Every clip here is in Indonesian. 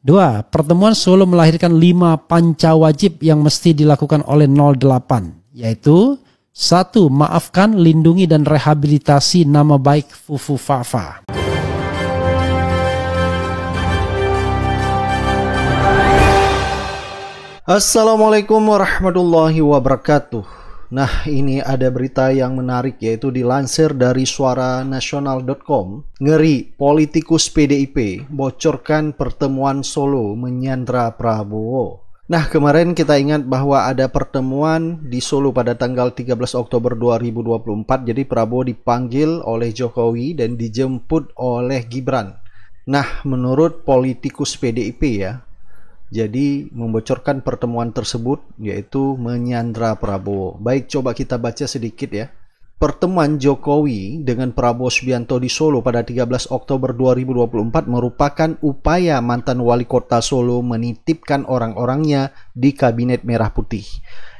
2. Pertemuan Solo melahirkan 5 panca wajib yang mesti dilakukan oleh 08, yaitu 1. Maafkan, lindungi, dan rehabilitasi nama baik Fufu Fafa. Assalamualaikum warahmatullahi wabarakatuh. Nah, ini ada berita yang menarik, yaitu dilansir dari suaranasional.com. Ngeri, politikus PDIP bocorkan pertemuan Solo menyandra Prabowo. Nah, kemarin kita ingat bahwa ada pertemuan di Solo pada tanggal 13 Oktober 2024. Jadi Prabowo dipanggil oleh Jokowi dan dijemput oleh Gibran. Nah, menurut politikus PDIP ya, jadi membocorkan pertemuan tersebut yaitu menyandra Prabowo. Baik, coba kita baca sedikit ya. Pertemuan Jokowi dengan Prabowo Subianto di Solo pada 13 Oktober 2024 merupakan upaya mantan wali kota Solo menitipkan orang-orangnya di Kabinet Merah Putih.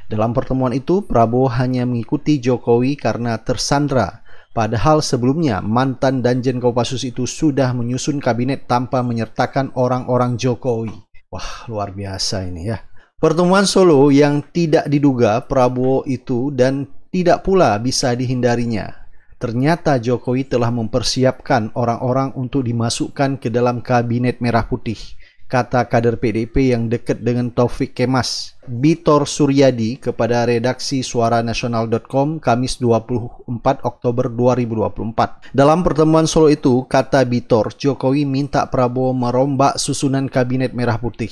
Dalam pertemuan itu, Prabowo hanya mengikuti Jokowi karena tersandra. Padahal sebelumnya mantan Danjen Kopassus itu sudah menyusun kabinet tanpa menyertakan orang-orang Jokowi. Wah, luar biasa ini ya. Pertemuan Solo yang tidak diduga Prabowo itu dan tidak pula bisa dihindarinya. Ternyata Jokowi telah mempersiapkan orang-orang untuk dimasukkan ke dalam Kabinet Merah Putih, kata kader PDIP yang dekat dengan Taufik Kemas, Bitor Suryadi, kepada redaksi suaranasional.com Kamis 24 Oktober 2024. Dalam pertemuan Solo itu, kata Bitor, Jokowi minta Prabowo merombak susunan Kabinet Merah Putih.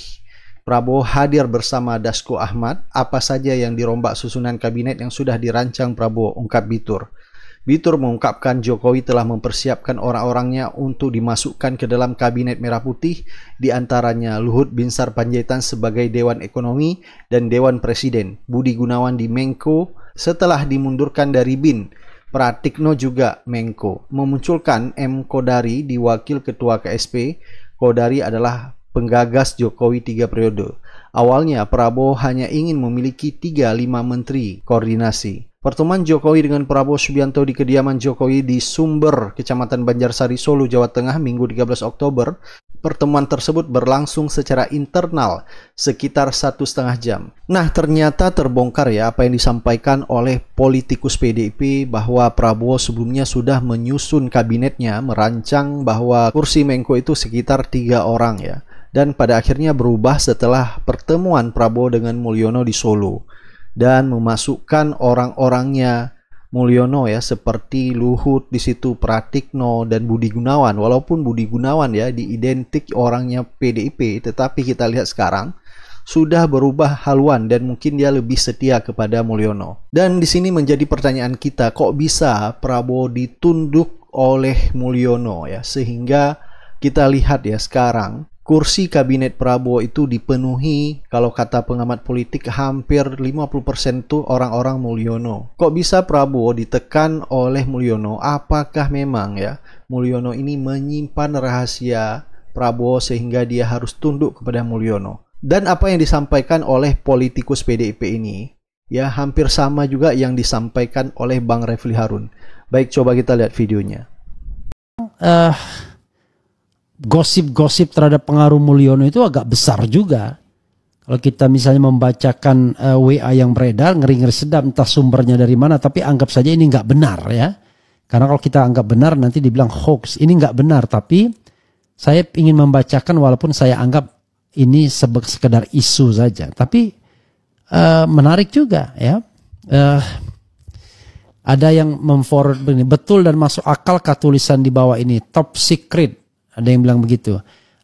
Prabowo hadir bersama Dasko Ahmad. Apa saja yang dirombak susunan kabinet yang sudah dirancang Prabowo, ungkap Bitor. Bitor mengungkapkan Jokowi telah mempersiapkan orang-orangnya untuk dimasukkan ke dalam Kabinet Merah Putih, diantaranya Luhut Binsar Panjaitan sebagai Dewan Ekonomi dan Dewan Presiden, Budi Gunawan di Menko setelah dimundurkan dari BIN, Pratikno juga Menko. Memunculkan M. Kodari di Wakil Ketua KSP. Kodari adalah penggagas Jokowi 3 periode. Awalnya Prabowo hanya ingin memiliki 3-5 menteri koordinasi. Pertemuan Jokowi dengan Prabowo Subianto di kediaman Jokowi di Sumber, Kecamatan Banjarsari, Solo, Jawa Tengah, Minggu 13 Oktober. Pertemuan tersebut berlangsung secara internal sekitar 1,5 jam. Nah, ternyata terbongkar ya apa yang disampaikan oleh politikus PDIP bahwa Prabowo sebelumnya sudah menyusun kabinetnya, merancang bahwa kursi Menko itu sekitar 3 orang ya. Dan pada akhirnya berubah setelah pertemuan Prabowo dengan Mulyono di Solo dan memasukkan orang-orangnya Mulyono ya, seperti Luhut di situ, Pratikno dan Budi Gunawan. Walaupun Budi Gunawan ya diidentik orangnya PDIP, tetapi kita lihat sekarang sudah berubah haluan dan mungkin dia lebih setia kepada Mulyono. Dan di sini menjadi pertanyaan kita, kok bisa Prabowo ditunduk oleh Mulyono ya, sehingga kita lihat ya sekarang kursi kabinet Prabowo itu dipenuhi, kalau kata pengamat politik, hampir 50% tuh orang-orang Mulyono. Kok bisa Prabowo ditekan oleh Mulyono? Apakah memang ya Mulyono ini menyimpan rahasia Prabowo sehingga dia harus tunduk kepada Mulyono? Dan apa yang disampaikan oleh politikus PDIP ini ya hampir sama juga yang disampaikan oleh Bang Refli Harun. Baik, coba kita lihat videonya. Gosip-gosip terhadap pengaruh Mulyono itu agak besar juga. Kalau kita misalnya membacakan WA yang beredar, ngeri-ngeri sedap, entah sumbernya dari mana, tapi anggap saja ini nggak benar ya. Karena kalau kita anggap benar nanti dibilang hoax. Ini nggak benar, tapi saya ingin membacakan walaupun saya anggap ini sekedar isu saja. Tapi menarik juga ya. Ada yang memforward begini, betul dan masuk akal tulisan di bawah ini, top secret. Ada yang bilang begitu.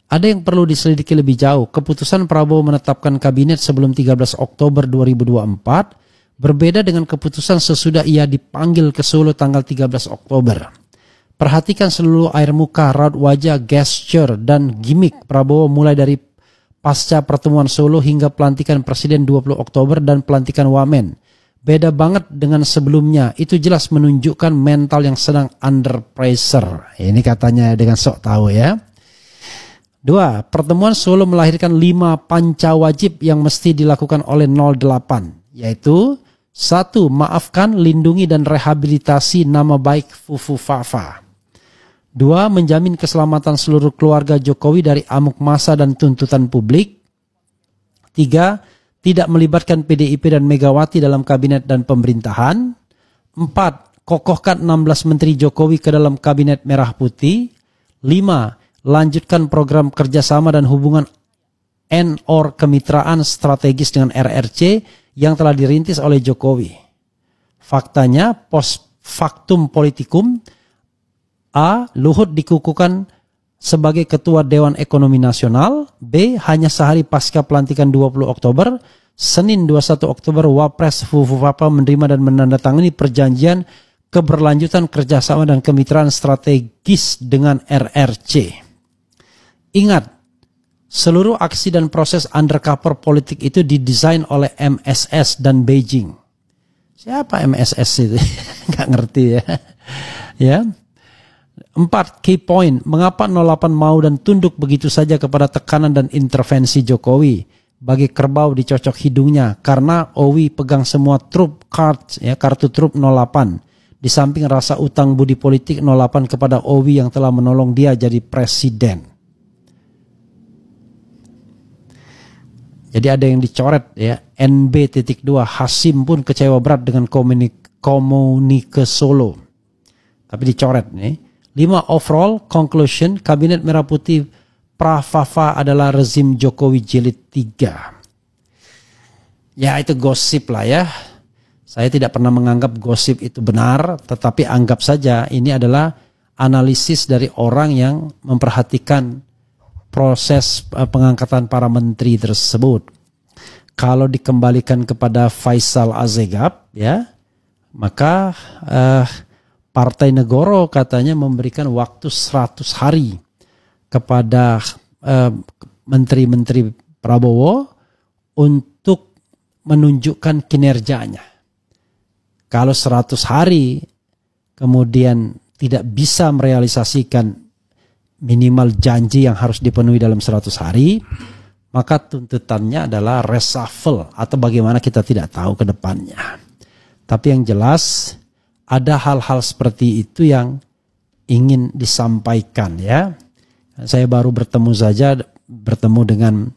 Ada yang perlu diselidiki lebih jauh. Keputusan Prabowo menetapkan kabinet sebelum 13 Oktober 2024 berbeda dengan keputusan sesudah ia dipanggil ke Solo tanggal 13 Oktober. Perhatikan seluruh air muka, raut wajah, gesture, dan gimmick Prabowo mulai dari pasca pertemuan Solo hingga pelantikan Presiden 20 Oktober dan pelantikan Wamen. Beda banget dengan sebelumnya. Itu jelas menunjukkan mental yang sedang under pressure. Ini katanya dengan sok tahu ya. 2. Pertemuan Solo melahirkan 5 panca wajib yang mesti dilakukan oleh 08. Yaitu 1. Maafkan, lindungi, dan rehabilitasi nama baik Fufu Fafa. 2. Menjamin keselamatan seluruh keluarga Jokowi dari amuk massa dan tuntutan publik. 3. Tidak melibatkan PDIP dan Megawati dalam kabinet dan pemerintahan. 4. Kokohkan 16 menteri Jokowi ke dalam kabinet merah putih. 5. Lanjutkan program kerjasama dan hubungan and/or kemitraan strategis dengan RRC yang telah dirintis oleh Jokowi. Faktanya, post factum politikum. A. Luhut dikukuhkan sebagai Ketua Dewan Ekonomi Nasional. B. Hanya sehari pasca pelantikan 20 Oktober, Senin 21 Oktober, Wapres Fufupapa menerima dan menandatangani perjanjian keberlanjutan kerjasama dan kemitraan strategis dengan RRC. Ingat, seluruh aksi dan proses undercover politik itu didesain oleh MSS dan Beijing. Siapa MSS itu? Nggak ngerti ya. Ya. 4. Key point. Mengapa 08 mau dan tunduk begitu saja kepada tekanan dan intervensi Jokowi? Bagi kerbau dicocok hidungnya. Karena Owi pegang semua troop cards, ya, kartu troop 08. Di samping rasa utang budi politik 08 kepada Owi yang telah menolong dia jadi presiden. Jadi ada yang dicoret ya. NB.2 Hasim pun kecewa berat dengan komunike Solo. Tapi dicoret nih. 5. Overall conclusion, Kabinet Merah Putih Prafafa adalah rezim Jokowi jilid 3. Ya itu gosip lah ya. Saya tidak pernah menganggap gosip itu benar, tetapi anggap saja ini adalah analisis dari orang yang memperhatikan proses pengangkatan para menteri tersebut. Kalau dikembalikan kepada Faisal Assegaf ya, maka Partai Negoro katanya memberikan waktu 100 hari kepada menteri-menteri Prabowo untuk menunjukkan kinerjanya. Kalau 100 hari kemudian tidak bisa merealisasikan minimal janji yang harus dipenuhi dalam 100 hari, maka tuntutannya adalah reshuffle atau bagaimana kita tidak tahu ke depannya. Tapi yang jelas ada hal-hal seperti itu yang ingin disampaikan ya. Saya baru bertemu dengan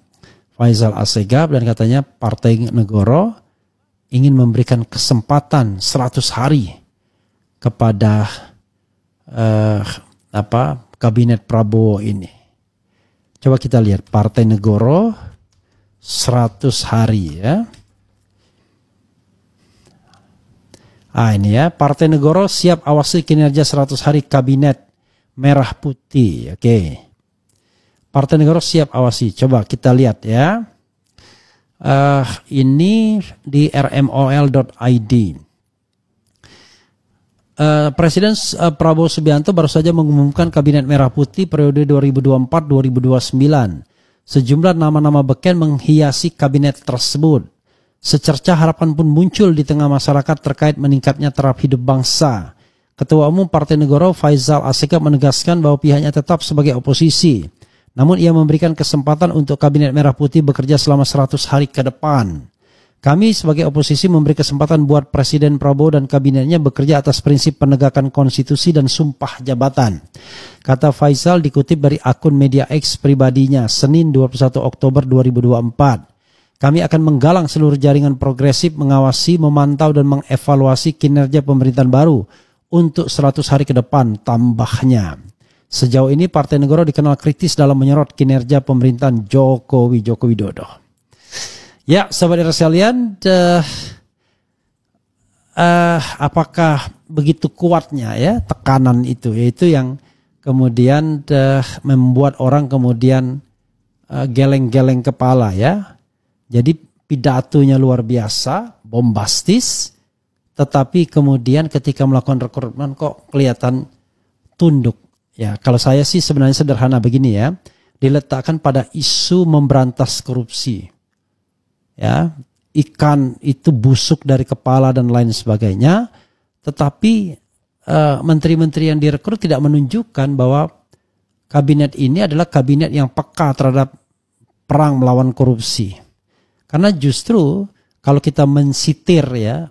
Faisal Assegaf dan katanya Partai Negoro ingin memberikan kesempatan 100 hari kepada kabinet Prabowo ini. Coba kita lihat Partai Negoro 100 hari ya. Ini ya, Partai Negoro siap awasi kinerja 100 hari Kabinet Merah Putih. Oke. Partai Negoro siap awasi. Coba kita lihat ya. Ini di rmol.id. Presiden Prabowo Subianto baru saja mengumumkan Kabinet Merah Putih periode 2024-2029. Sejumlah nama-nama beken menghiasi kabinet tersebut. Secerca harapan pun muncul di tengah masyarakat terkait meningkatnya taraf hidup bangsa. Ketua Umum Partai Negoro Faisal Assegaf menegaskan bahwa pihaknya tetap sebagai oposisi. Namun ia memberikan kesempatan untuk Kabinet Merah Putih bekerja selama 100 hari ke depan. Kami sebagai oposisi memberi kesempatan buat Presiden Prabowo dan kabinetnya bekerja atas prinsip penegakan konstitusi dan sumpah jabatan. Kata Faisal dikutip dari akun media X pribadinya Senin 21 Oktober 2024. Kami akan menggalang seluruh jaringan progresif, mengawasi, memantau, dan mengevaluasi kinerja pemerintahan baru untuk 100 hari ke depan, tambahnya. Sejauh ini Partai Negoro dikenal kritis dalam menyorot kinerja pemerintahan Joko Widodo. Ya, sahabat sekalian, apakah begitu kuatnya ya tekanan itu, yaitu yang kemudian membuat orang kemudian geleng-geleng kepala ya. Jadi pidatonya luar biasa, bombastis, tetapi kemudian ketika melakukan rekrutmen kok kelihatan tunduk. Ya, kalau saya sih sebenarnya sederhana begini ya, diletakkan pada isu memberantas korupsi. Ya, ikan itu busuk dari kepala dan lain sebagainya, tetapi menteri-menteri yang direkrut tidak menunjukkan bahwa kabinet ini adalah kabinet yang peka terhadap perang melawan korupsi. Karena justru kalau kita mensitir ya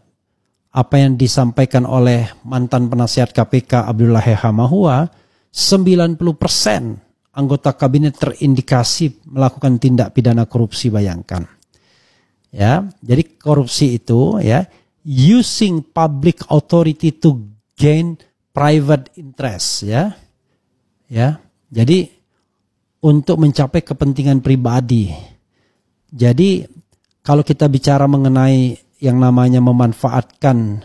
apa yang disampaikan oleh mantan penasihat KPK Abdullah Hamahua, 90% anggota kabinet terindikasi melakukan tindak pidana korupsi, bayangkan. Ya, jadi korupsi itu ya using public authority to gain private interest, ya. Ya. Jadi untuk mencapai kepentingan pribadi. Jadi kalau kita bicara mengenai yang namanya memanfaatkan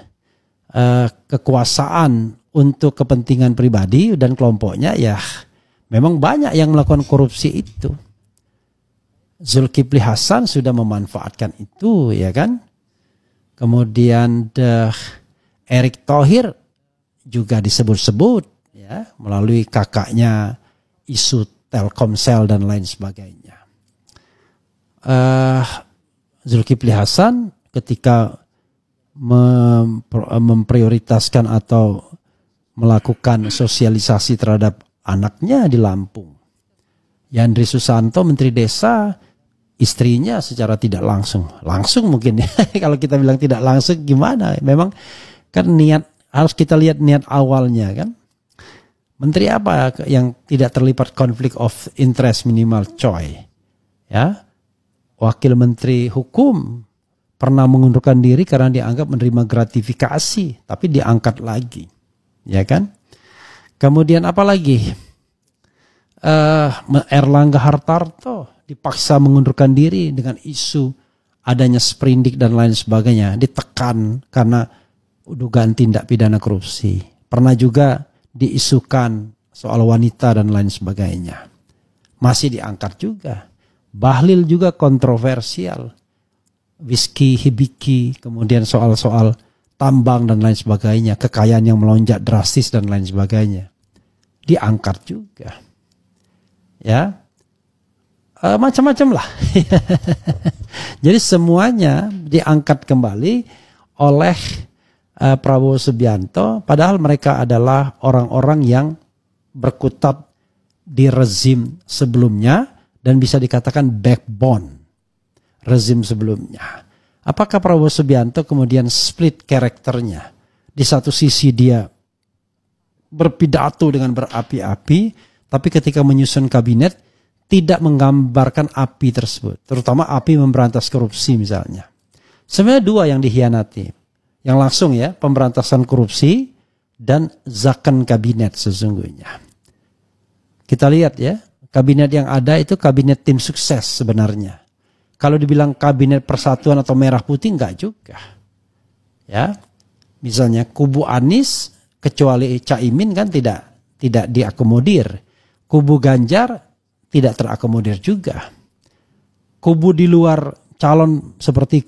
kekuasaan untuk kepentingan pribadi dan kelompoknya, ya memang banyak yang melakukan korupsi itu. Zulkifli Hasan sudah memanfaatkan itu, ya kan? Kemudian Erick Thohir juga disebut-sebut ya melalui kakaknya isu Telkomsel dan lain sebagainya. Zulkifli Hasan ketika memprioritaskan atau melakukan sosialisasi terhadap anaknya di Lampung. Yandri Susanto Menteri Desa, istrinya secara tidak langsung mungkin ya. Kalau kita bilang tidak langsung gimana? Memang kan niat, harus kita lihat niat awalnya kan. Menteri apa yang tidak terlibat konflik of interest minimal coy? Ya. Wakil Menteri Hukum pernah mengundurkan diri karena dianggap menerima gratifikasi, tapi diangkat lagi. Ya kan? Kemudian apa lagi? Erlangga Hartarto dipaksa mengundurkan diri dengan isu adanya sprindik dan lain sebagainya, ditekan karena dugaan tindak pidana korupsi. Pernah juga diisukan soal wanita dan lain sebagainya, masih diangkat juga. Bahlil juga kontroversial, Rizky Hibiki, kemudian soal-soal tambang dan lain sebagainya, kekayaan yang melonjak drastis dan lain sebagainya, diangkat juga. Ya, macam-macam lah. Jadi semuanya diangkat kembali oleh Prabowo Subianto, padahal mereka adalah orang-orang yang berkutat di rezim sebelumnya dan bisa dikatakan backbone rezim sebelumnya. Apakah Prabowo Subianto kemudian split karakternya? Di satu sisi dia berpidato dengan berapi-api, tapi ketika menyusun kabinet tidak menggambarkan api tersebut, terutama api memberantas korupsi misalnya. Sebenarnya dua yang dihianati. Yang langsung ya, pemberantasan korupsi dan zakon kabinet sesungguhnya. Kita lihat ya, kabinet yang ada itu kabinet tim sukses sebenarnya. Kalau dibilang kabinet persatuan atau merah putih, enggak juga. Ya, misalnya kubu Anies kecuali Caimin kan tidak diakomodir. Kubu Ganjar tidak terakomodir juga. Kubu di luar calon seperti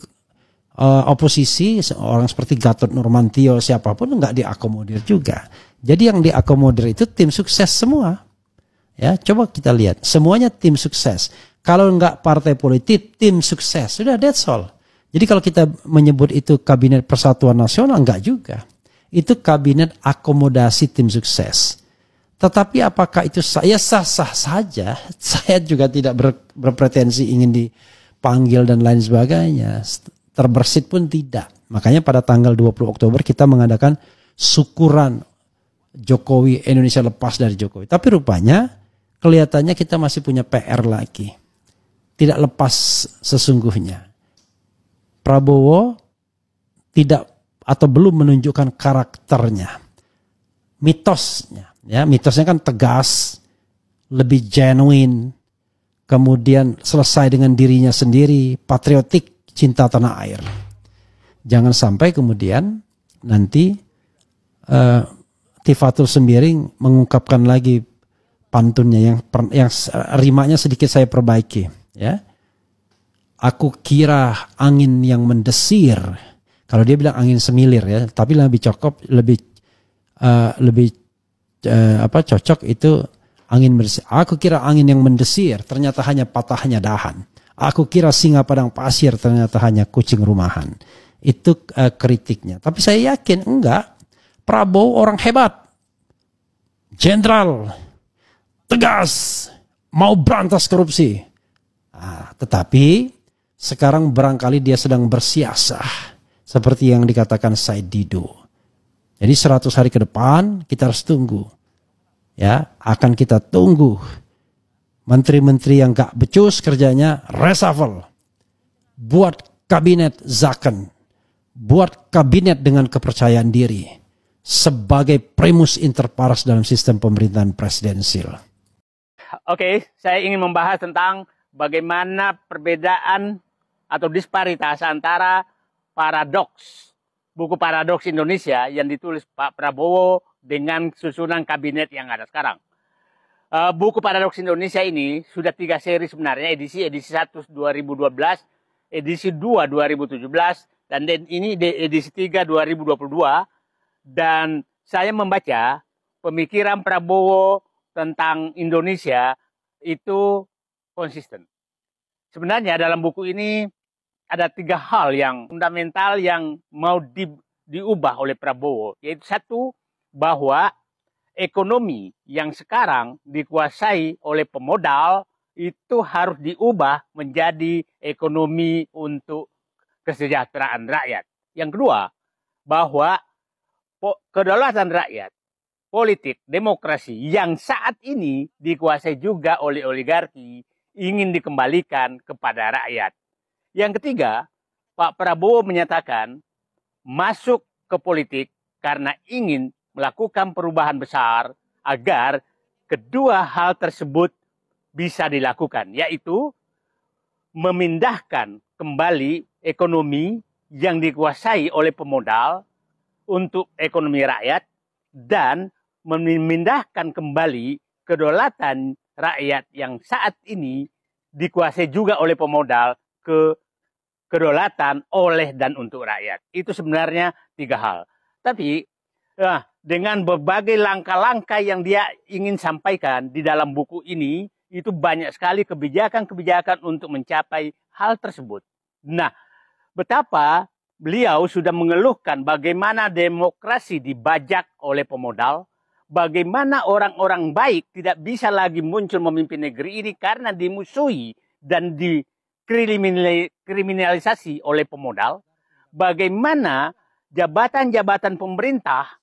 oposisi, orang seperti Gatot Nurmantio siapapun enggak diakomodir juga. Jadi yang diakomodir itu tim sukses semua. Ya, coba kita lihat, semuanya tim sukses. Kalau enggak partai politik, tim sukses. Sudah, that's all. Jadi kalau kita menyebut itu kabinet persatuan nasional, enggak juga. Itu kabinet akomodasi tim sukses. Tetapi apakah itu saya sah-sah saja? Saya juga tidak berpretensi ingin dipanggil dan lain sebagainya. Terbersit pun tidak. Makanya pada tanggal 20 Oktober kita mengadakan syukuran Jokowi, Indonesia lepas dari Jokowi. Tapi rupanya kelihatannya kita masih punya PR lagi. Tidak lepas sesungguhnya. Prabowo tidak atau belum menunjukkan karakternya. Mitosnya. Ya, mitosnya kan tegas, lebih genuine, kemudian selesai dengan dirinya sendiri, patriotik, cinta tanah air. Jangan sampai kemudian nanti Tifatul Sembiring mengungkapkan lagi pantunnya yang rimanya sedikit saya perbaiki. Ya, aku kira angin yang mendesir. Kalau dia bilang angin semilir ya, tapi lebih cocok cocok itu angin mendesir. Aku kira angin yang mendesir, ternyata hanya patahnya dahan. Aku kira singa padang pasir, ternyata hanya kucing rumahan. Itu kritiknya. Tapi saya yakin enggak. Prabowo orang hebat, jenderal, tegas, mau berantas korupsi. Tetapi sekarang barangkali dia sedang bersiasah, seperti yang dikatakan Said Didu. Jadi 100 hari ke depan kita harus tunggu. Ya, akan kita tunggu menteri-menteri yang gak becus kerjanya reshuffle. Buat kabinet zakon. Buat kabinet dengan kepercayaan diri sebagai primus inter pares dalam sistem pemerintahan presidensil. Oke, saya ingin membahas tentang bagaimana perbedaan atau disparitas antara paradoks, buku Paradoks Indonesia yang ditulis Pak Prabowo dengan susunan kabinet yang ada sekarang. Buku Paradoks Indonesia ini sudah 3 seri sebenarnya, edisi 1 2012, edisi 2 2017, dan ini edisi 3 2022. Dan saya membaca pemikiran Prabowo tentang Indonesia itu konsisten. Sebenarnya dalam buku ini ada 3 hal yang fundamental yang mau diubah oleh Prabowo. Yaitu satu, bahwa ekonomi yang sekarang dikuasai oleh pemodal itu harus diubah menjadi ekonomi untuk kesejahteraan rakyat. Yang kedua, bahwa kedaulatan rakyat, politik, demokrasi yang saat ini dikuasai juga oleh oligarki ingin dikembalikan kepada rakyat. Yang ketiga, Pak Prabowo menyatakan masuk ke politik karena ingin melakukan perubahan besar agar kedua hal tersebut bisa dilakukan, yaitu memindahkan kembali ekonomi yang dikuasai oleh pemodal untuk ekonomi rakyat dan memindahkan kembali kedaulatan rakyat yang saat ini dikuasai juga oleh pemodal ke kedaulatan oleh dan untuk rakyat. Itu sebenarnya 3 hal. Tapi dengan berbagai langkah-langkah yang dia ingin sampaikan di dalam buku ini, itu banyak sekali kebijakan-kebijakan untuk mencapai hal tersebut. Nah, betapa beliau sudah mengeluhkan bagaimana demokrasi dibajak oleh pemodal, bagaimana orang-orang baik tidak bisa lagi muncul memimpin negeri ini karena dimusuhi dan dikriminalisasi oleh pemodal, bagaimana jabatan-jabatan pemerintah,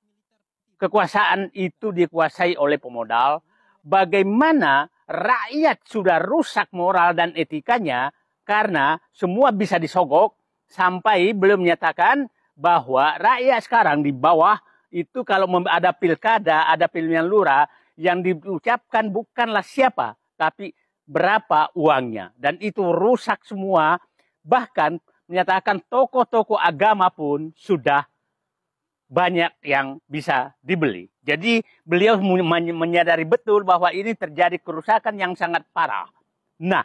kekuasaan itu dikuasai oleh pemodal, bagaimana rakyat sudah rusak moral dan etikanya karena semua bisa disogok, sampai belum menyatakan bahwa rakyat sekarang di bawah itu kalau ada pilkada, ada pemilihan lurah, yang diucapkan bukanlah siapa, tapi berapa uangnya. Dan itu rusak semua, bahkan menyatakan tokoh-tokoh agama pun sudah banyak yang bisa dibeli. Jadi beliau menyadari betul bahwa ini terjadi kerusakan yang sangat parah. Nah,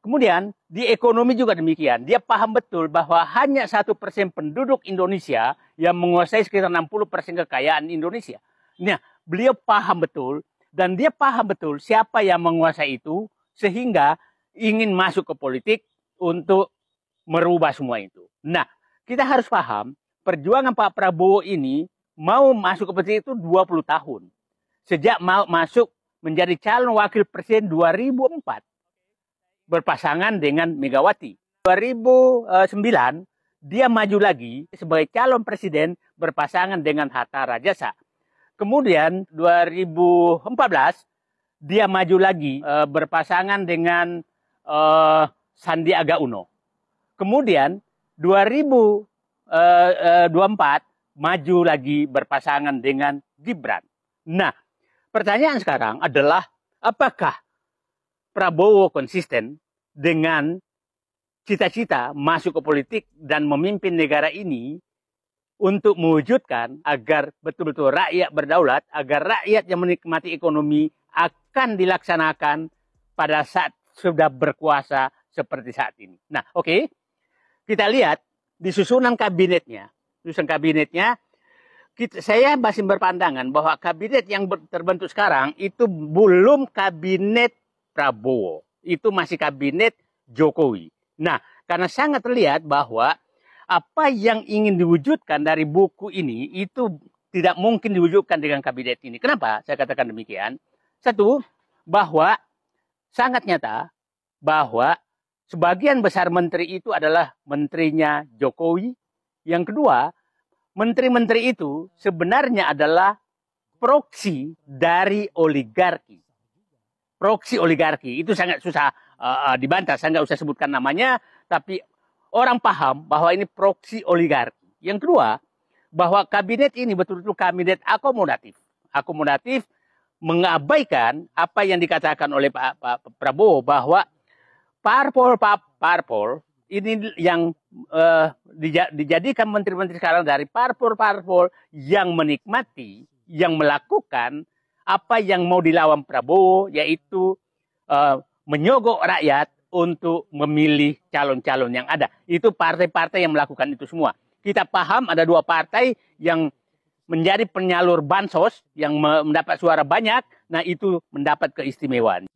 kemudian di ekonomi juga demikian. Dia paham betul bahwa hanya 1% penduduk Indonesia yang menguasai sekitar 60% kekayaan Indonesia. Nah, beliau paham betul dan dia paham betul siapa yang menguasai itu sehingga ingin masuk ke politik untuk merubah semua itu. Nah, kita harus paham perjuangan Pak Prabowo ini mau masuk ke politik itu 20 tahun. Sejak mau masuk menjadi calon wakil presiden 2004. Berpasangan dengan Megawati. 2009 dia maju lagi sebagai calon presiden berpasangan dengan Hatta Rajasa. Kemudian 2014 dia maju lagi berpasangan dengan Sandiaga Uno. Kemudian 2024 maju lagi berpasangan dengan Gibran. Nah, pertanyaan sekarang adalah apakah Prabowo konsisten dengan cita-cita masuk ke politik dan memimpin negara ini untuk mewujudkan agar betul-betul rakyat berdaulat, agar rakyat yang menikmati ekonomi akan dilaksanakan pada saat sudah berkuasa seperti saat ini. Nah, oke. Kita lihat di susunan kabinetnya. Saya masih berpandangan bahwa kabinet yang terbentuk sekarang itu belum kabinet Prabowo. Itu masih kabinet Jokowi. Nah, karena sangat terlihat bahwa apa yang ingin diwujudkan dari buku ini itu tidak mungkin diwujudkan dengan kabinet ini. Kenapa saya katakan demikian? Satu, bahwa sangat nyata bahwa sebagian besar menteri itu adalah menterinya Jokowi. Yang kedua, menteri-menteri itu sebenarnya adalah proksi dari oligarki. Proksi oligarki itu sangat susah dibantah. Saya nggak usah sebutkan namanya, tapi orang paham bahwa ini proksi oligarki. Yang kedua, bahwa kabinet ini betul-betul kabinet akomodatif. Akomodatif mengabaikan apa yang dikatakan oleh Pak Prabowo bahwa parpol ini yang dijadikan menteri-menteri sekarang dari parpol yang menikmati, yang melakukan apa yang mau dilawan Prabowo, yaitu menyogok rakyat untuk memilih calon-calon yang ada. Itu partai-partai yang melakukan itu semua. Kita paham ada dua partai yang menjadi penyalur bansos, yang mendapat suara banyak, nah itu mendapat keistimewaan.